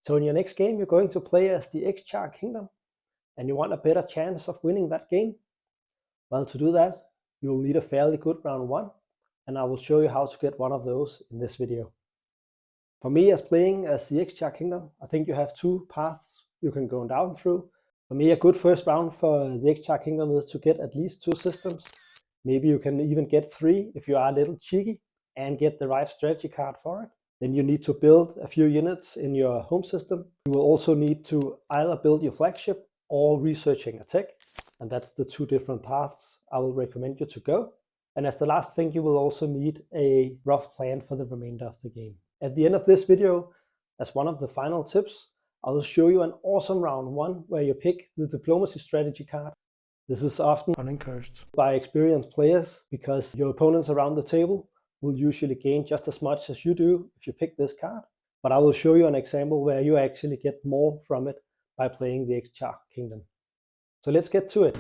So in your next game, you're going to play as the Xxcha Kingdom, and you want a better chance of winning that game. Well, to do that, you will need a fairly good round 1, and I will show you how to get one of those in this video. For me, as playing as the Xxcha Kingdom, I think you have 2 paths you can go down through. For me, a good first round for the Xxcha Kingdom is to get at least 2 systems. Maybe you can even get 3 if you are a little cheeky and get the right strategy card for it. Then you need to build a few units in your home system. You will also need to either build your flagship or researching a tech, and that's the 2 different paths I will recommend you to go. And as the last thing, you will also need a rough plan for the remainder of the game. At the end of this video, as one of the final tips, I will show you an awesome round 1 where you pick the diplomacy strategy card. This is often unencouraged by experienced players because your opponents around the table will usually gain just as much as you do if you pick this card. But I will show you an example where you actually get more from it by playing the Xxcha Kingdom. So let's get to it.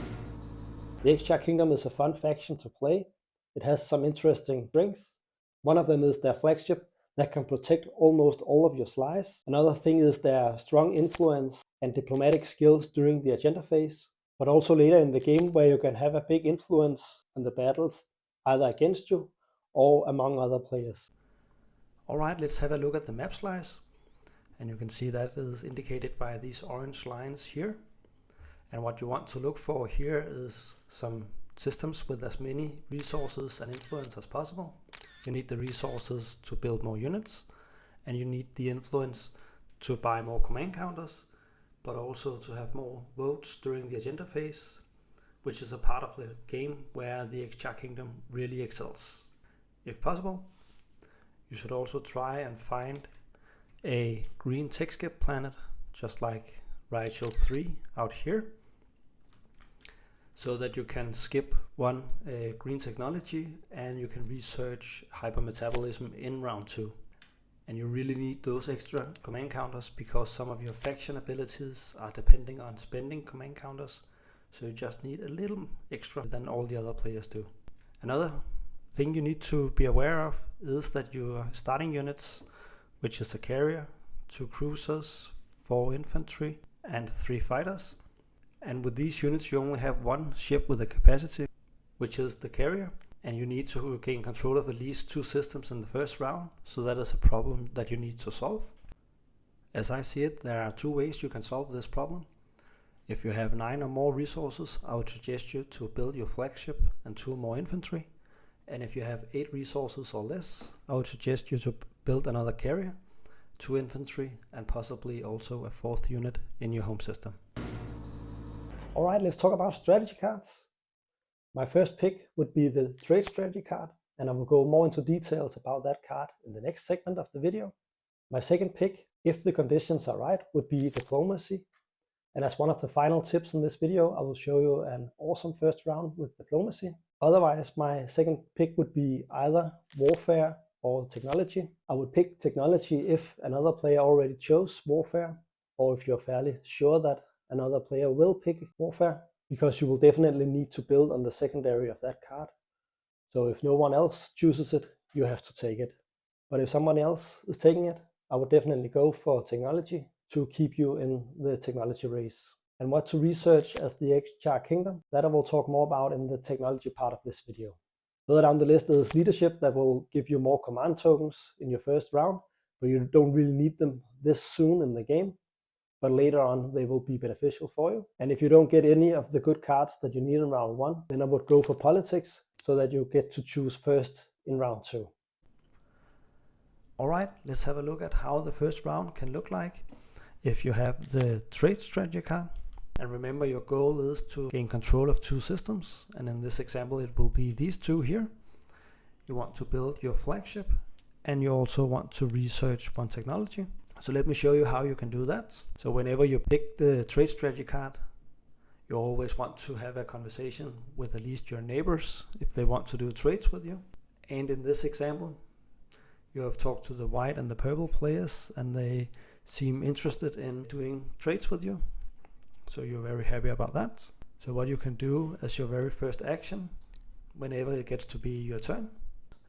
The Xxcha Kingdom is a fun faction to play. It has some interesting strengths. One of them is their flagship that can protect almost all of your slice. Another thing is their strong influence and diplomatic skills during the agenda phase, but also later in the game where you can have a big influence on the battles, either against you or among other players. Alright, let's have a look at the map slice. And you can see that is indicated by these orange lines here. And what you want to look for here is some systems with as many resources and influence as possible. You need the resources to build more units, and you need the influence to buy more command counters, but also to have more votes during the agenda phase, which is a part of the game where the Xxcha Kingdom really excels. If possible, you should also try and find a green tech skip planet, just like Rachel 3 out here, so that you can skip one green technology and you can research hypermetabolism in round 2. And you really need those extra command counters because some of your faction abilities are depending on spending command counters, so you just need a little extra than all the other players do. Another thing you need to be aware of is that your starting units, which is a carrier, 2 cruisers, 4 infantry and 3 fighters. And with these units you only have 1 ship with a capacity, which is the carrier, and you need to gain control of at least 2 systems in the first round, so that is a problem that you need to solve. As I see it, there are 2 ways you can solve this problem. If you have 9 or more resources, I would suggest you to build your flagship and 2 more infantry. And if you have 8 resources or less, I would suggest you to build another carrier, 2 infantry, and possibly also a 4th unit in your home system. Alright, let's talk about strategy cards. My first pick would be the trade strategy card, and I will go more into details about that card in the next segment of the video. My second pick, if the conditions are right, would be diplomacy. And as one of the final tips in this video, I will show you an awesome first round with diplomacy. Otherwise, my second pick would be either warfare or technology. I would pick technology if another player already chose warfare, or if you're fairly sure that another player will pick warfare, because you will definitely need to build on the secondary of that card. So if no one else chooses it, you have to take it. But if someone else is taking it, I would definitely go for technology to keep you in the technology race. And what to research as the Xxcha Kingdom, that I will talk more about in the technology part of this video. Further down the list is leadership, that will give you more command tokens in your first round, but you don't really need them this soon in the game. But later on they will be beneficial for you. And if you don't get any of the good cards that you need in round 1, then I would go for politics, so that you get to choose first in round 2. Alright, let's have a look at how the first round can look like if you have the trade strategy card. And remember, your goal is to gain control of 2 systems, and in this example it will be these 2 here. You want to build your flagship, and you also want to research 1 technology. So let me show you how you can do that. So whenever you pick the trade strategy card, you always want to have a conversation with at least your neighbors if they want to do trades with you. And in this example, you have talked to the white and the purple players, and they seem interested in doing trades with you. So you're very happy about that. So what you can do as your very first action, whenever it gets to be your turn,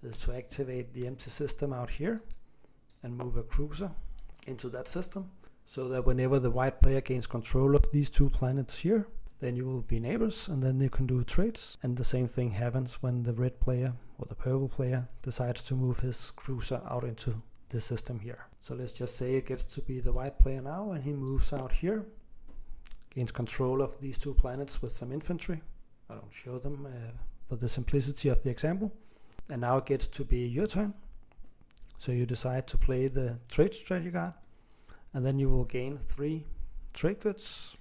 is to activate the empty system out here and move a cruiser into that system. so that whenever the white player gains control of these 2 planets here, then you will be neighbors, and then you can do trades. And the same thing happens when the red player or the purple player decides to move his cruiser out into the system here. So let's just say it gets to be the white player now, and he moves out here, gains control of these 2 planets with some infantry. I don't show them for the simplicity of the example. And now it gets to be your turn. So you decide to play the trade strategy card, and then you will gain 3 trade goods,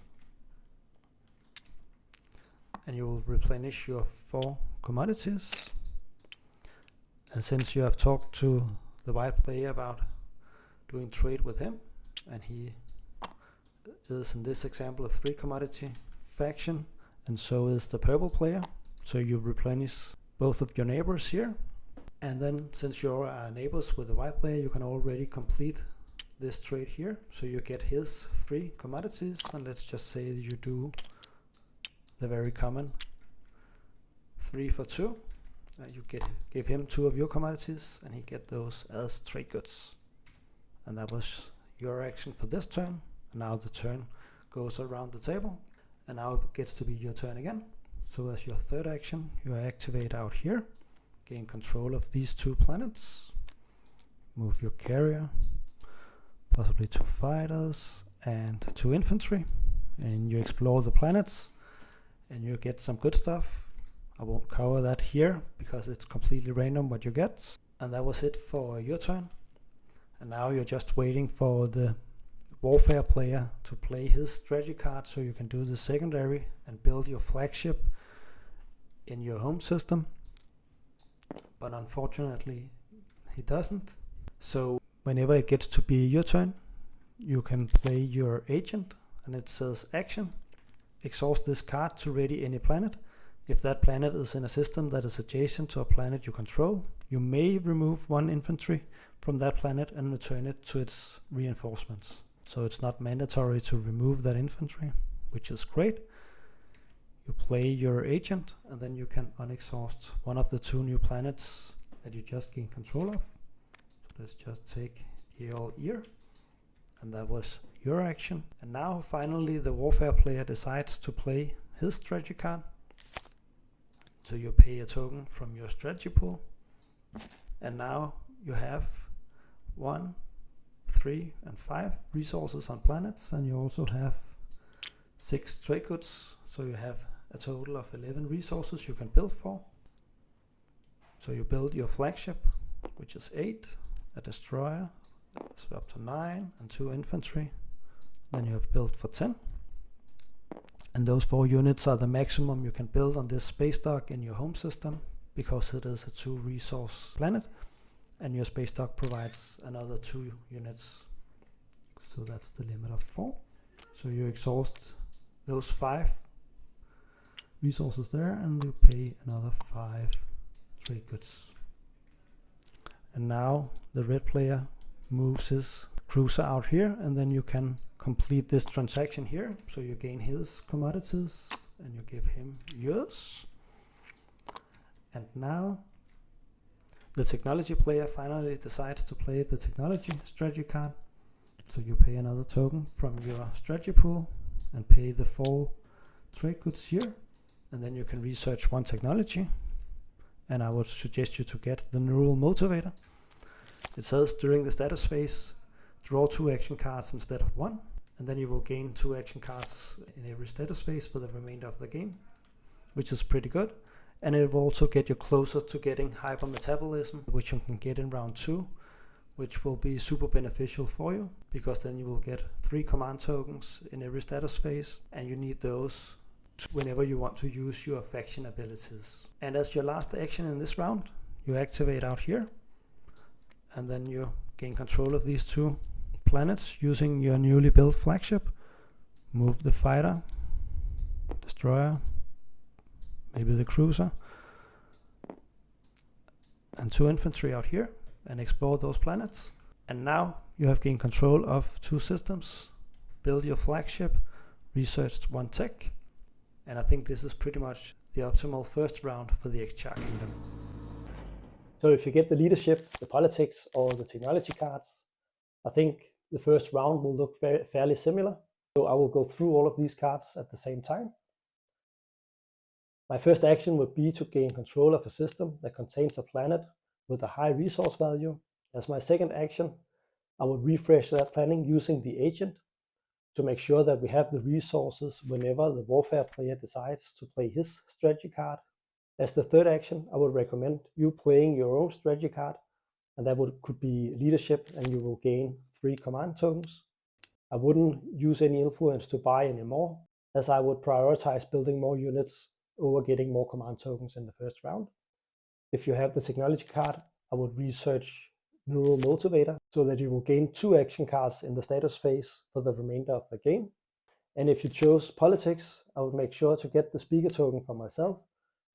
and you will replenish your 4 commodities. And since you have talked to the white player about doing trade with him, and he is in this example a 3 commodity faction, and so is the purple player, so you replenish both of your neighbors here. And then since you're neighbors with the white player, you can already complete this trade here. So you get his 3 commodities, and let's just say that you do the very common 3 for 2. You give him 2 of your commodities, and he get those as trade goods. And that was your action for this turn. And now the turn goes around the table, and now it gets to be your turn again. So as your third action, you activate out here, gain control of these 2 planets, move your carrier, possibly 2 fighters and 2 infantry, and you explore the planets, and you get some good stuff. I won't cover that here because it's completely random what you get. And that was it for your turn. And now you're just waiting for the warfare player to play his strategy card, so you can do the secondary and build your flagship in your home system. But unfortunately he doesn't. So whenever it gets to be your turn, you can play your agent, and it says action, exhaust this card to ready any planet. If that planet is in a system that is adjacent to a planet you control, you may remove 1 infantry from that planet and return it to its reinforcements. So it's not mandatory to remove that infantry, which is great. You play your agent, and then you can unexhaust one of the 2 new planets that you just gained control of. So let's just take Yale here, and that was your action. And now finally the warfare player decides to play his strategy card. So you pay a token from your strategy pool, and now you have 1, 3 and 5 resources on planets, and you also have 6 trade goods, so you have a total of 11 resources you can build for. So you build your flagship, which is 8, a destroyer, so up to 9, and 2 infantry. Then you have built for 10. And those 4 units are the maximum you can build on this space dock in your home system, because it is a 2 resource planet, and your space dock provides another 2 units. So that's the limit of 4. So you exhaust those 5 resources there, and you pay another 5 trade goods. And now the red player moves his cruiser out here, and then you can complete this transaction here. So you gain his commodities and you give him yours. And now the technology player finally decides to play the technology strategy card. So you pay another token from your strategy pool and pay the 4 trade goods here, and then you can research 1 technology. And I would suggest you to get the neural motivator. It says during the status phase, draw 2 action cards instead of 1, and then you will gain 2 action cards in every status phase for the remainder of the game, which is pretty good. And it will also get you closer to getting hypermetabolism, which you can get in round 2, which will be super beneficial for you, because then you will get 3 command tokens in every status phase, and you need those whenever you want to use your faction abilities. And as your last action in this round, you activate out here, and then you gain control of these 2 planets using your newly built flagship. Move the fighter, destroyer, maybe the cruiser, and 2 infantry out here, and explore those planets. And now you have gained control of 2 systems, build your flagship, researched 1 tech, and I think this is pretty much the optimal first round for the Xxcha Kingdom. So if you get the leadership, the politics, or the technology cards, I think the first round will look fairly similar. So I will go through all of these cards at the same time. My first action would be to gain control of a system that contains a planet with a high resource value. As my second action, I would refresh that planning using the agent to make sure that we have the resources whenever the warfare player decides to play his strategy card. As the third action, I would recommend you playing your own strategy card, and that could be leadership, and you will gain 3 command tokens. I wouldn't use any influence to buy anymore, as I would prioritize building more units over getting more command tokens in the first round. If you have the technology card, I would research Neural Motivator so that you will gain 2 action cards in the status phase for the remainder of the game. And if you chose politics, I would make sure to get the speaker token for myself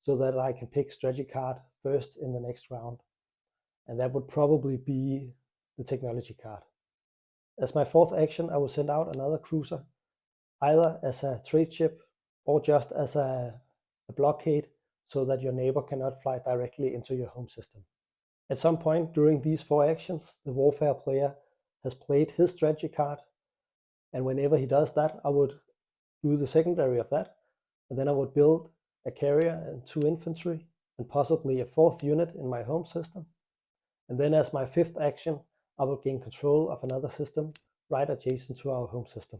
so that I can pick strategy card first in the next round. And that would probably be the technology card. As my fourth action, I will send out another cruiser, either as a trade ship or just as a blockade, so that your neighbor cannot fly directly into your home system. At some point during these 4 actions, the warfare player has played his strategy card, and whenever he does that, I would do the secondary of that, and then I would build a carrier and 2 infantry, and possibly a 4th unit in my home system. And then as my 5th action, I would gain control of another system right adjacent to our home system.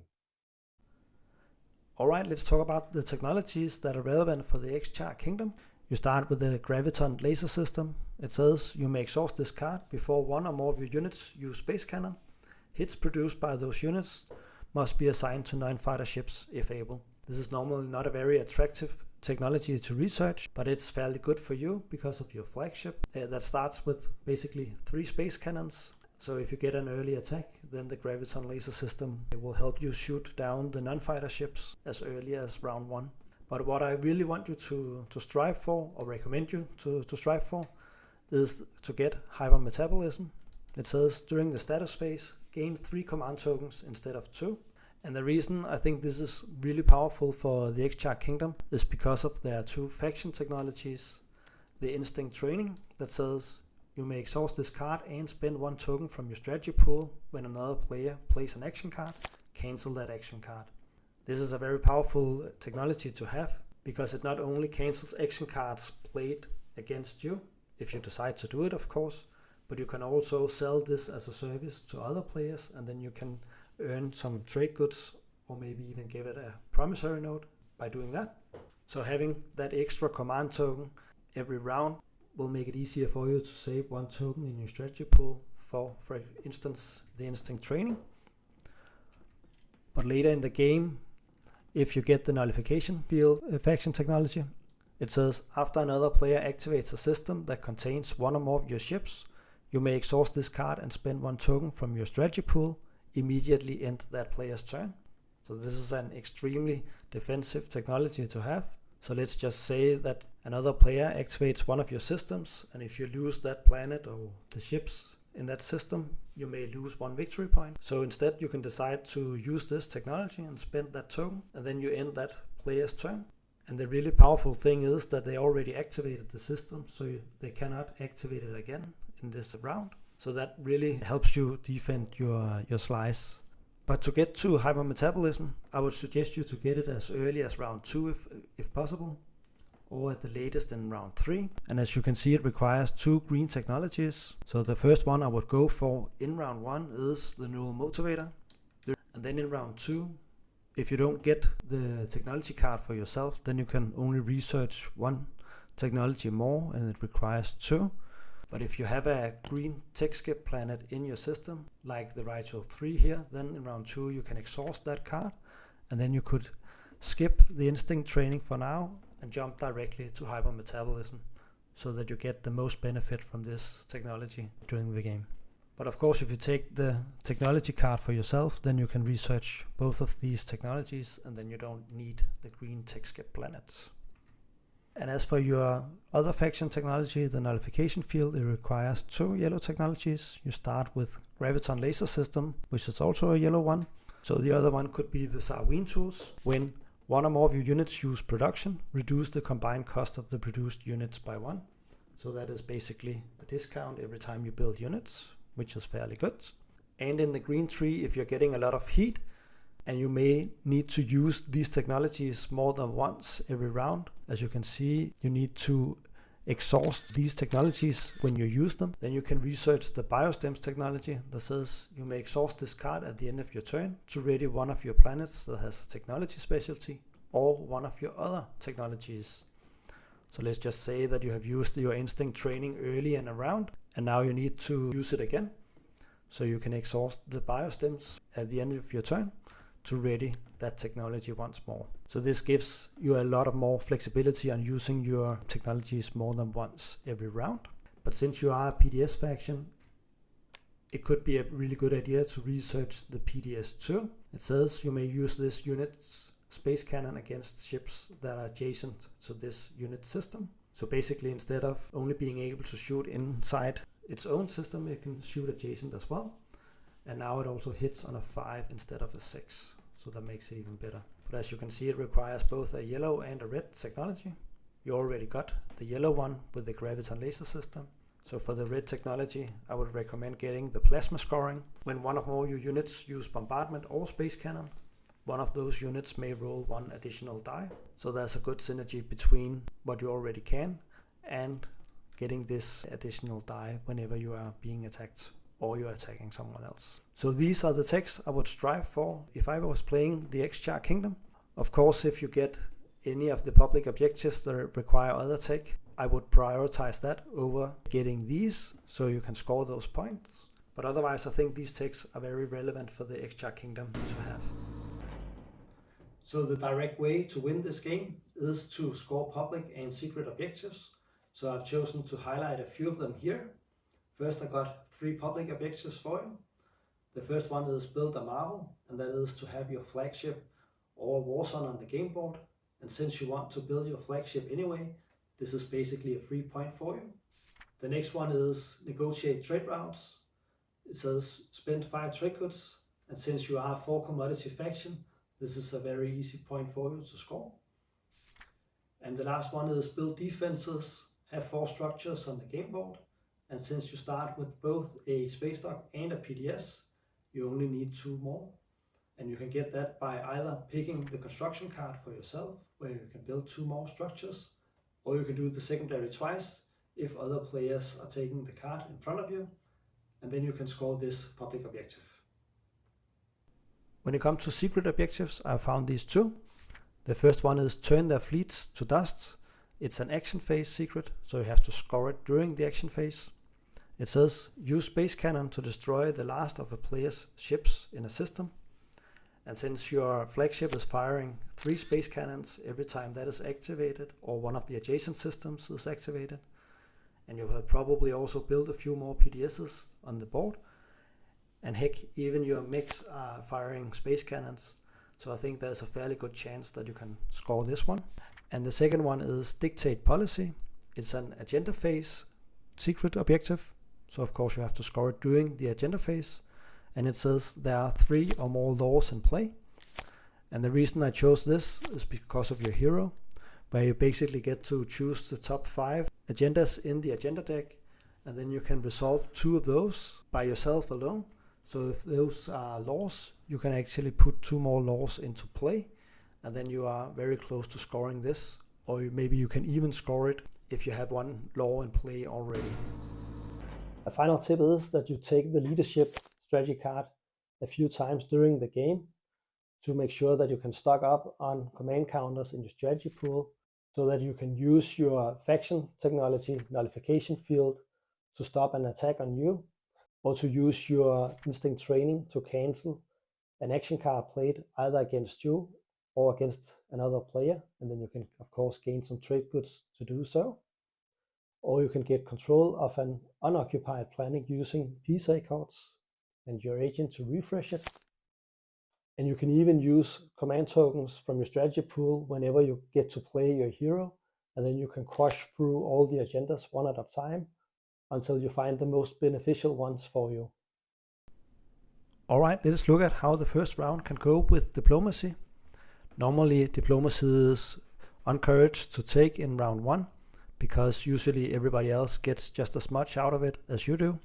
Alright, let's talk about the technologies that are relevant for the Xxcha Kingdom. You start with the graviton laser system. It says you may exhaust this card before 1 or more of your units use space cannon. Hits produced by those units must be assigned to non-fighter ships if able. This is normally not a very attractive technology to research, but it's fairly good for you because of your flagship that starts with basically 3 space cannons. So if you get an early attack, then the graviton laser system will help you shoot down the non-fighter ships as early as round 1. But what I really want you to strive for, or recommend you to strive for, is to get hypermetabolism. It says during the status phase, gain 3 command tokens instead of 2. And the reason I think this is really powerful for the Xxcha Kingdom is because of their 2 faction technologies. The instinct training that says you may exhaust this card and spend 1 token from your strategy pool when another player plays an action card, cancel that action card. This is a very powerful technology to have because it not only cancels action cards played against you, if you decide to do it of course, but you can also sell this as a service to other players, and then you can earn some trade goods or maybe even give it a promissory note by doing that. So having that extra command token every round will make it easier for you to save 1 token in your strategy pool for instance, the instinct training. But later in the game, if you get the nullification field faction technology, it says after another player activates a system that contains 1 or more of your ships, you may exhaust this card and spend 1 token from your strategy pool, immediately end that player's turn. So this is an extremely defensive technology to have. So let's just say that another player activates 1 of your systems, and if you lose that planet or the ships in that system, you may lose 1 victory point. So instead you can decide to use this technology and spend that token, and then you end that player's turn. And the really powerful thing is that they already activated the system, so they cannot activate it again in this round. So that really helps you defend your slice. But to get to hypermetabolism, I would suggest you to get it as early as round 2 if possible, or at the latest in round 3. And as you can see, it requires 2 green technologies. So the first one I would go for in round 1 is the Neural Motivator. And then in round 2, if you don't get the technology card for yourself, then you can only research 1 technology more, and it requires 2. But if you have a green tech skip planet in your system, like the Ritual 3 here, then in round 2 you can exhaust that card, and then you could skip the instinct training for now and jump directly to hypermetabolism, so that you get the most benefit from this technology during the game. But of course, if you take the technology card for yourself, then you can research both of these technologies, and then you don't need the green tech skip planets. And as for your other faction technology, the nullification field, it requires 2 yellow technologies. You start with graviton laser system, which is also a yellow one. So the other one could be the Sarween tools. When 1 or more of your units use production, reduce the combined cost of the produced units by 1. So that is basically a discount every time you build units, which is fairly good. And in the green tree, if you're getting a lot of heat and you may need to use these technologies more than once every round, as you can see, you need to exhaust these technologies when you use them. Then you can research the biostems technology that says you may exhaust this card at the end of your turn to ready one of your planets that has a technology specialty or one of your other technologies. So let's just say that you have used your instinct training early in a round and now you need to use it again. So you can exhaust the biostems at the end of your turn to ready that technology once more. So this gives you a lot of more flexibility on using your technologies more than once every round. But since you are a PDS faction, it could be a really good idea to research the PDS too. It says you may use this unit's space cannon against ships that are adjacent to this unit system. So basically, instead of only being able to shoot inside its own system, it can shoot adjacent as well. And now it also hits on a 5 instead of a 6. So that makes it even better. But as you can see, it requires both a yellow and a red technology. You already got the yellow one with the graviton laser system. So for the red technology, I would recommend getting the plasma scoring. When one or more of your units use bombardment or space cannon, one of those units may roll one additional die. So there's a good synergy between what you already can and getting this additional die whenever you are being attacked or you're attacking someone else. So these are the techs I would strive for if I was playing the Xxcha Kingdom. Of course, if you get any of the public objectives that require other tech, I would prioritize that over getting these so you can score those points. But otherwise, I think these techs are very relevant for the Xxcha Kingdom to have. So the direct way to win this game is to score public and secret objectives. So I've chosen to highlight a few of them here. First, I got 3 public objectives for you. The first one is build a marvel, and that is to have your flagship or warzone on the game board. And since you want to build your flagship anyway, this is basically a free point for you. The next one is negotiate trade routes. It says spend 5 trade goods, and since you are a 4 commodity faction, this is a very easy point for you to score. And the last one is build defenses, have 4 structures on the game board. And since you start with both a space dock and a PDS, you only need 2 more. And you can get that by either picking the construction card for yourself, where you can build 2 more structures, or you can do the secondary twice if other players are taking the card in front of you, and then you can score this public objective. When it comes to secret objectives, I found these 2. The first one is turn their fleets to dust. It's an action phase secret, so you have to score it during the action phase. It says use space cannon to destroy the last of a player's ships in a system. And since your flagship is firing 3 space cannons every time that is activated or one of the adjacent systems is activated, and you have probably also built a few more PDSs on the board, and heck, even your mechs are firing space cannons, so I think there's a fairly good chance that you can score this one. And the second one is dictate policy. It's an agenda phase secret objective, so of course you have to score it during the agenda phase. And it says there are 3 or more laws in play. And the reason I chose this is because of your hero, where you basically get to choose the top 5 agendas in the agenda deck, and then you can resolve 2 of those by yourself alone. So if those are laws, you can actually put 2 more laws into play, and then you are very close to scoring this, or maybe you can even score it if you have 1 law in play already. A final tip is that you take the leadership strategy card a few times during the game to make sure that you can stock up on command counters in your strategy pool, so that you can use your faction technology nullification field to stop an attack on you, or to use your instinct training to cancel an action card played either against you or against another player, and then you can of course gain some trade goods to do so. Or you can get control of an unoccupied planet using PoK cards and your agent to refresh it. And you can even use command tokens from your strategy pool whenever you get to play your hero, and then you can crush through all the agendas one at a time until you find the most beneficial ones for you. Alright, let's look at how the first round can go with diplomacy. Normally diplomacy is encouraged to take in round 1, because usually everybody else gets just as much out of it as you do.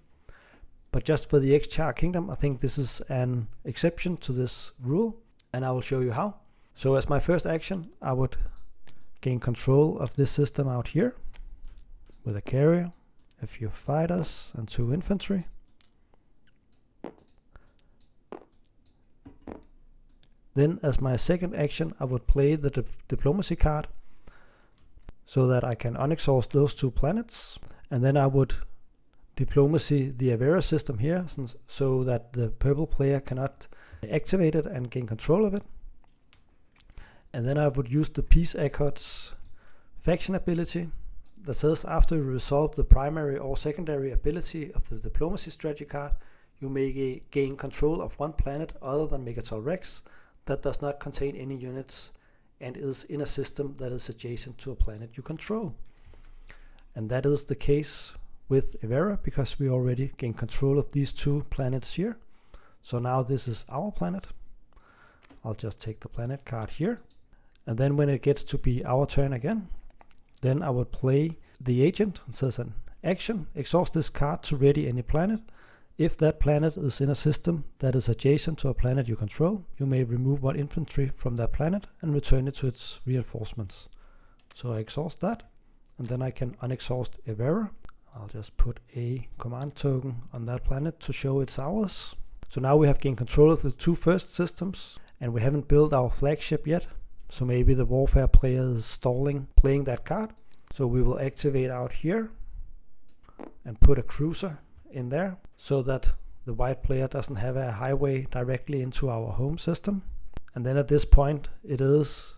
But just for the Xxcha Kingdom, I think this is an exception to this rule, and I will show you how. So as my first action, I would gain control of this system out here with a carrier, a few fighters, and 2 infantry. Then as my second action, I would play the diplomacy card so that I can unexhaust those 2 planets. And then I would diplomacy the Avera system here, so that the purple player cannot activate it and gain control of it. And then I would use the Peace Accord's faction ability that says after you resolve the primary or secondary ability of the diplomacy strategy card, you may gain control of 1 planet other than Megatal Rex that does not contain any units and is in a system that is adjacent to a planet you control. And that is the case with Avera, because we already gain control of these 2 planets here. So now this is our planet. I'll just take the planet card here. And then when it gets to be our turn again, then I would play the agent. It says an action, exhaust this card to ready any planet. If that planet is in a system that is adjacent to a planet you control, you may remove 1 infantry from that planet and return it to its reinforcements. So I exhaust that, and then I can unexhaust Avera. I'll just put a command token on that planet to show it's ours. So now we have gained control of the 2 first systems, and we haven't built our flagship yet. So maybe the warfare player is stalling playing that card. So we will activate out here and put a cruiser in there so that the white player doesn't have a highway directly into our home system. And then at this point, it is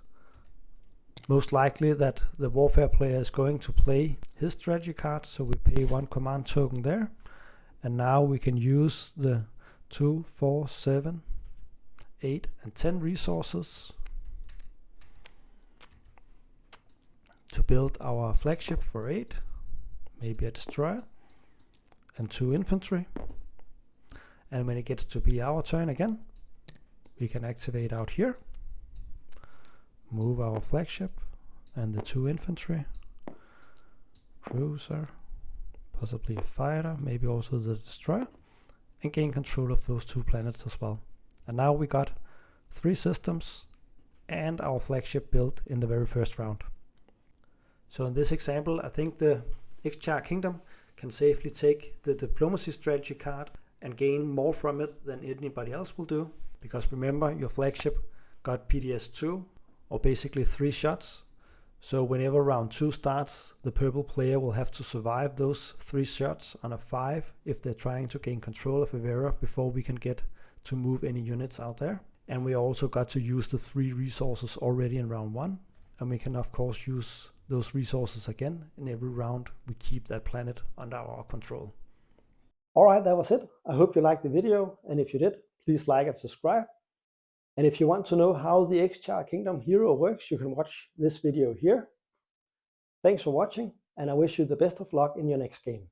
most likely that the warfare player is going to play his strategy card. So we pay 1 command token there. And now we can use the 2, 4, 7, 8, and 10 resources to build our flagship for 8, maybe a destroyer, and 2 infantry. And when it gets to be our turn again, we can activate out here, move our flagship and the 2 infantry, cruiser, possibly a fighter, maybe also the destroyer, and gain control of those 2 planets as well. And now we got 3 systems and our flagship built in the very first round. So in this example, I think the Xxcha Kingdom can safely take the diplomacy strategy card and gain more from it than anybody else will do. Because remember, your flagship got PDS 2, or basically 3 shots. So whenever round 2 starts, the purple player will have to survive those 3 shots on a 5 if they're trying to gain control of Avera before we can get to move any units out there. And we also got to use the 3 resources already in round 1. And we can of course use those resources again in every round we keep that planet under our control. Alright, that was it. I hope you liked the video, and if you did, please like and subscribe. And if you want to know how the Xxcha Kingdom hero works, you can watch this video here. Thanks for watching, and I wish you the best of luck in your next game.